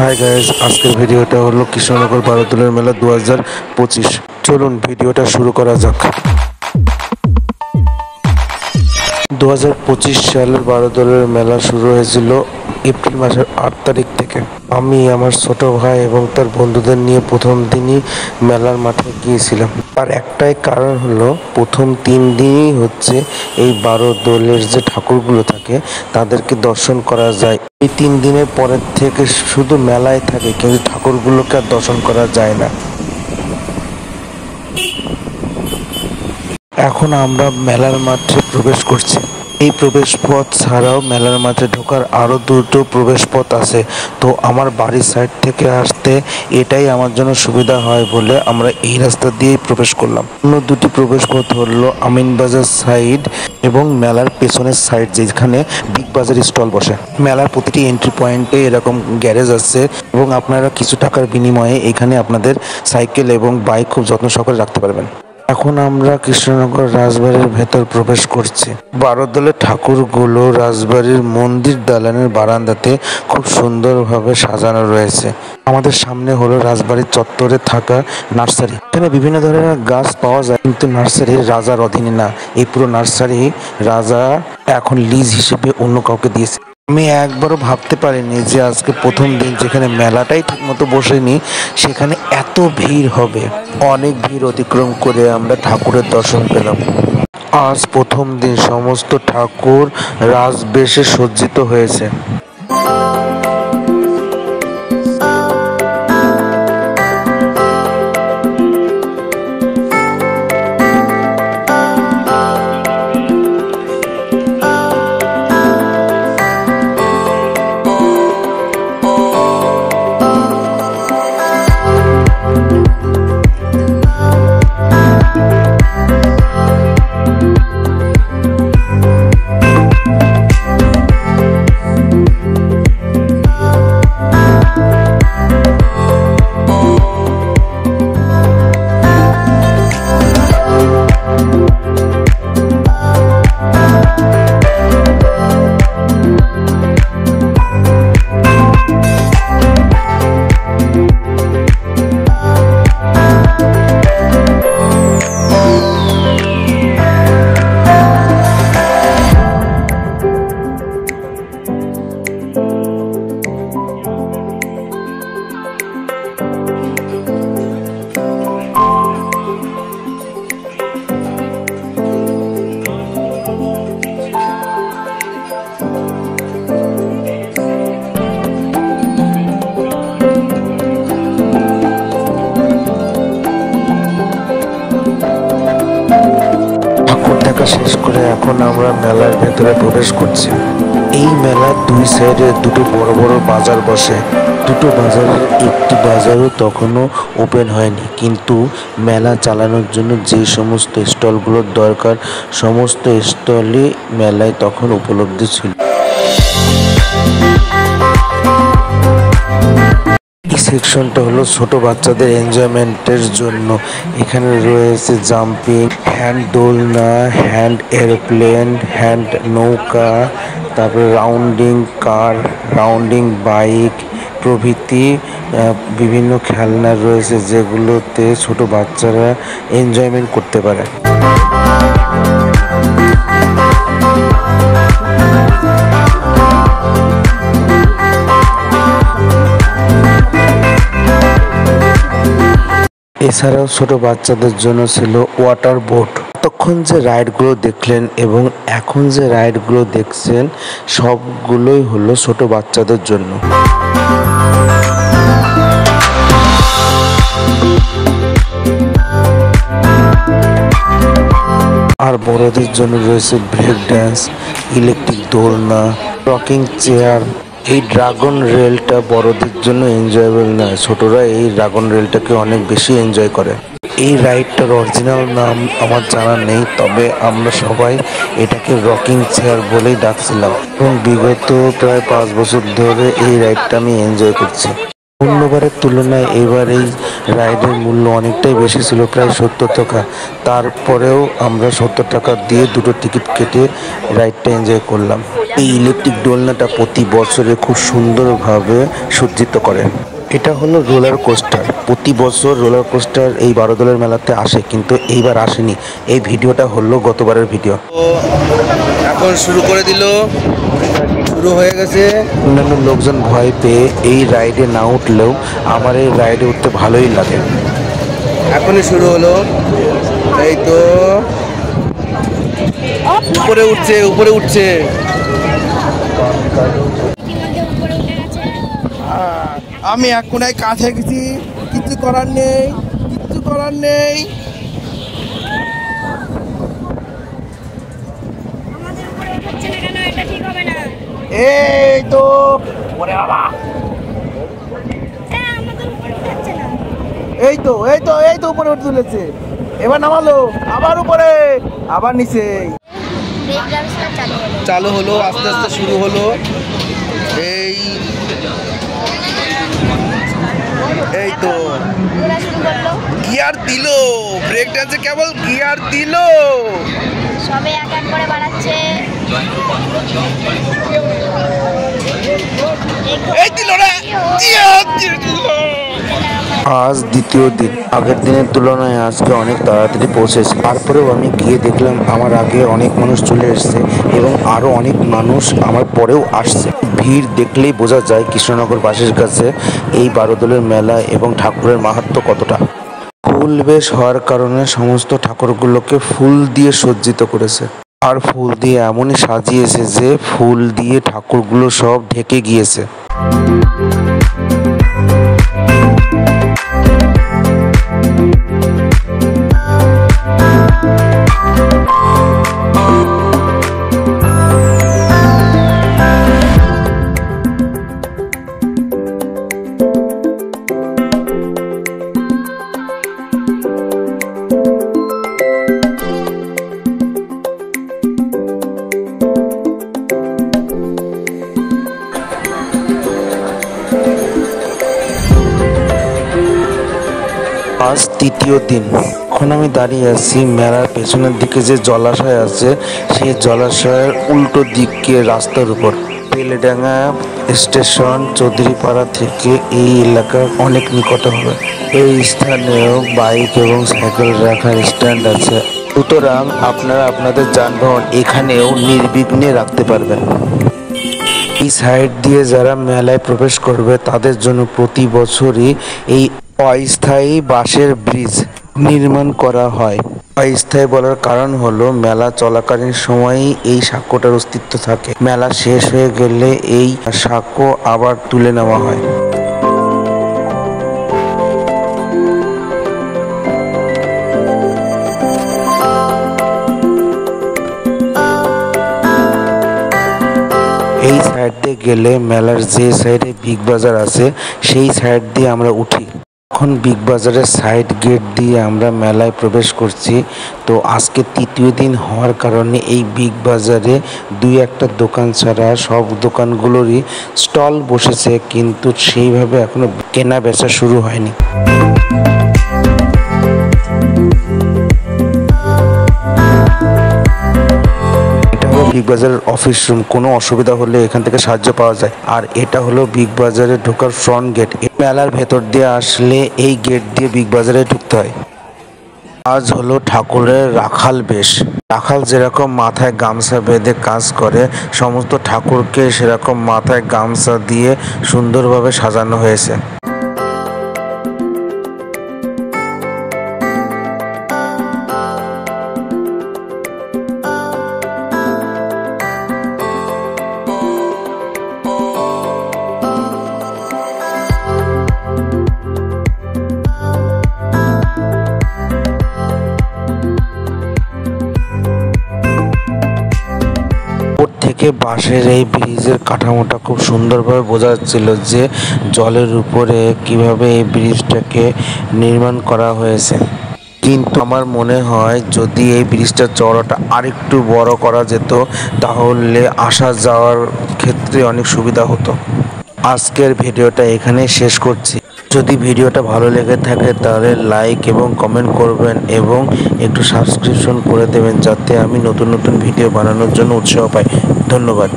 Hi guys, আজকের ভিডিওটা হলো কৃষ্ণনগর বারোদোলের মেলা 2025। চলুন ভিডিওটা শুরু করা যাক। 2025 সালের বারোদোলের মেলা শুরু হয়েছিল এপ্রিল মাসের 8 তারিখ থেকে। আমি আমার ছোট ভাই এবং তার বন্ধুদের নিয়ে প্রথম দিনই মেলার মাঠে গিয়েছিলাম। আর একটাই কারণ হলো, প্রথম 3 দিনই হচ্ছে এই বারোদোলের যে ঠাকুরগুলো থাকে তাদেরকে দর্শন করা যায়। এই 3 দিনের পরের থেকে শুধু মেলায় থাকে, কিন্তু ঠাকুরগুলোকে আর দর্শন করা যায় না। এখন আমরা মেলার মাঠে প্রবেশ করছি। এই প্রবেশ পথ ছাড়াও মেলার মাঠে ঢোকার আরও দুটো প্রবেশ পথ আছে। তো আমার বাড়ির সাইড থেকে আসতে এটাই আমার জন্য সুবিধা হয় বলে আমরা এই রাস্তা দিয়েই প্রবেশ করলাম। অন্য দুটি প্রবেশ পথ হলো আমিনবাজার সাইড এবং মেলার পেছনের সাইড, যেখানে বিগ বাজার স্টল বসে। মেলার প্রতিটি এন্ট্রি পয়েন্টে এরকম গ্যারেজ আছে এবং আপনারা কিছু টাকার বিনিময়ে এখানে আপনাদের সাইকেল এবং বাইক খুব যত্ন সহকারে রাখতে পারবেন। এখন আমরা কৃষ্ণনগর রাজবাড়ির ভেতর প্রবেশ করছি। বারোদোলের ঠাকুরগুলো রাজবাড়ির মন্দির দালানের বারান্দাতে খুব সুন্দরভাবে সাজানো রয়েছে। আমাদের সামনে হলো রাজবাড়ির চত্বরে থাকা নার্সারি। এখানে বিভিন্ন ধরনের গাছ পাওয়া যায়, কিন্তু নার্সারি রাজার অধীনে না। এই পুরো নার্সারি রাজা এখন লিজ হিসেবে অন্য কাউকে দিয়েছে। আমি একবারও ভাবতে পারিনি যে আজকে প্রথম দিন, যেখানে মেলাটাই ঠিক মতো বসেনি, সেখানে এত ভিড় হবে। অনেক ভিড় অতিক্রম করে আমরা ঠাকুরের দর্শন পেলাম। আজ প্রথম দিন সমস্ত ঠাকুর রাজবেশে সজ্জিত হয়েছে। শেষ করে এখন আমরা মেলার ভেতরে প্রবেশ করছি। এই মেলার দুই সাইডে দুটো বড় বড় বাজার বসে। দুটো বাজারের একটি বাজারও তখনও ওপেন হয়নি, কিন্তু মেলা চালানোর জন্য যে সমস্ত স্টলগুলোর দরকার সমস্ত স্টলই মেলায় তখন উপলব্ধ ছিল। এই সেকশনটা হলো ছোট বাচ্চাদের এনজয়মেন্টের জন্য। এখানে রয়েছে জাম্পিং, হ্যান্ড দোলনা, হ্যান্ড এরোপ্লেন, হ্যান্ড নৌকা, তারপরে রাউন্ডিং কার, রাউন্ডিং বাইক প্রভৃতি বিভিন্ন খেলনা রয়েছে, যেগুলোতে ছোট বাচ্চারা এনজয়মেন্ট করতে পারে। এছাড়াও ছোট বাচ্চাদের জন্য ছিল ওয়াটার বোট। তখন যে রাইডগুলো দেখলেন এবং এখন যে রাইডগুলো দেখছেন, সবগুলোই হলো ছোট বাচ্চাদের জন্য। আর বড়দের জন্য রয়েছে ব্রেক ড্যান্স, ইলেকট্রিক দোলনা, রকিং চেয়ার। এই ড্রাগন রেলটা বড়দের জন্য এনজয়েবল নয়, ছোটরা এই ড্রাগন রেলটাকে অনেক বেশি এনজয় করে। এই রাইডটার অরিজিনাল নাম আমার জানা নেই, তবে আমরা সবাই এটাকে রকিং চেয়ার বলেই ডাকছিলাম এবং বিগত প্রায় 5 বছর ধরে এই রাইডটা আমি এনজয় করছি। অন্যবারের তুলনায় এবার এই রাইডের মূল্য অনেকটাই বেশি ছিল, প্রায় 70 টাকা। তারপরেও আমরা 70 টাকা দিয়ে দুটো টিকিট কেটে রাইডটা এনজয় করলাম। এই ইলেকট্রিক দোলনাটা প্রতি বছরে খুব সুন্দরভাবে সজ্জিত করে। এটা হলো রোলার কোস্টার। প্রতি বছর রোলার কোস্টার এই বারোদলের মেলাতে আসে, কিন্তু এইবার আসেনি। এই ভিডিওটা হলো গতবারের ভিডিও। এখন শুরু করে দিল, শুরু হয়ে গেছে। অন্যান্য লোকজন ভয় পেয়ে এই রাইডে না উঠলেও আমার এই রাইডে উঠতে ভালোই লাগে। এখনই শুরু হলো, এই তো উপরে উঠছে, উপরে উঠছে। আমি এক কোনায় কাছে গেছি, কিছু করার নেই, কিচ্ছু করার নেই। এই তো ওরে বাবা, এই তো এই তো এই তো উপরে উঠে তুলেছে। এবার নামালো, আবার উপরে, আবার নিচে। চালু হলো, আস্তে আস্তে শুরু হলো। এই তো গিয়ার দিল, ব্রেক ডান্সে কেবল গিয়ার দিল, সবে এক এক করে বাড়াচ্ছে। এই দিল রে, আজ দ্বিতীয় দিন। আগের দিনের তুলনায় আজকে অনেক তাড়াতাড়ি পৌঁছেছে। তারপরেও আমি গিয়ে দেখলাম আমার আগে অনেক মানুষ চলে এসেছে এবং আরও অনেক মানুষ আমার পরেও আসছে। ভিড় দেখলেই বোঝা যায় কৃষ্ণনগর বাসের কাছে এই বারোদলের মেলা এবং ঠাকুরের মাহাত্ম্য কতটা। ফুল বেশ হওয়ার কারণে সমস্ত ঠাকুরগুলোকে ফুল দিয়ে সজ্জিত করেছে, আর ফুল দিয়ে এমনই সাজিয়েছে যে ফুল দিয়ে ঠাকুরগুলো সব ঢেকে গিয়েছে। আজ তৃতীয় দিন। এখন আমি দাঁড়িয়ে আছি মেলার পেছনের দিকে যে জলাশয় আছে সেই জলাশয়ের উল্টো দিকে রাস্তার উপর। বেলেডাঙ্গা স্টেশন চৌধুরীপাড়া থেকে এই এলাকার অনেক নিকটে হবে। এই স্থানেও বাইক এবং সাইকেল রাখার স্ট্যান্ড আছে, সুতরাং আপনারা আপনাদের যানবাহন এখানেও নির্বিঘ্নে রাখতে পারবেন। এই সাইড দিয়ে যারা মেলায় প্রবেশ করবে তাদের জন্য প্রতি বছরই এই অস্থায়ী বাঁশের ব্রিজ নির্মাণ করা হয়। অস্থায়ী বলার কারণ হলো মেলা চলাকালীন সময়ই এই সাঁকোটার অস্তিত্ব থাকে, মেলা শেষ হয়ে গেলে এই সাঁকো আবার তুলে নেওয়া হয়। এই সাইড দিয়ে গেলে মেলার যে সাইডে বিগ বাজার আছে সেই সাইড দিয়ে আমরা উঠি। এখন বিগ বাজারের সাইড গেট দিয়ে আমরা মেলায় প্রবেশ করছি। তো আজকে তৃতীয় দিন হওয়ার কারণে এই বিগ বাজারে দুই একটা দোকান ছাড়া সব দোকানগুলোরই স্টল বসেছে, কিন্তু সেইভাবে এখনো কেনা বেচা শুরু হয়নি। বিগ বাজারের অফিস রুম, কোনো অসুবিধা হলে এখান থেকে সাহায্য পাওয়া যায়। আর এটা হলো বিগ বাজারে ঢোকার ফ্রন্ট গেট। মেলার ভেতর দিয়ে আসলে এই গেট দিয়ে বিগ বাজারে ঢুকতে হয়। আজ হলো ঠাকুরের রাখাল বেশ। রাখাল যেরকম মাথায় গামছা বেঁধে কাজ করে, সমস্ত ঠাকুরকে সেরকম মাথায় গামছা দিয়ে সুন্দরভাবে সাজানো হয়েছে। থেকে বাঁশের এই ব্রিজের কাঠামোটা খুব সুন্দরভাবে বোঝা যাচ্ছিল যে জলের উপরে কিভাবে এই ব্রিজটাকে নির্মাণ করা হয়েছে। কিন্তু আমার মনে হয় যদি এই ব্রিজটার চওড়াটা আরেকটু বড় করা যেত তাহলে আসা যাওয়ার ক্ষেত্রে অনেক সুবিধা হতো। আজকের ভিডিওটা এখানেই শেষ করছি। যদি ভিডিওটা ভালো লেগে থাকে তাহলে লাইক এবং কমেন্ট করবেন এবং একটু সাবস্ক্রিপশন করে দেবেন, যাতে আমি নতুন নতুন ভিডিও বানানোর জন্য উৎসাহ পাই। ধন্যবাদ।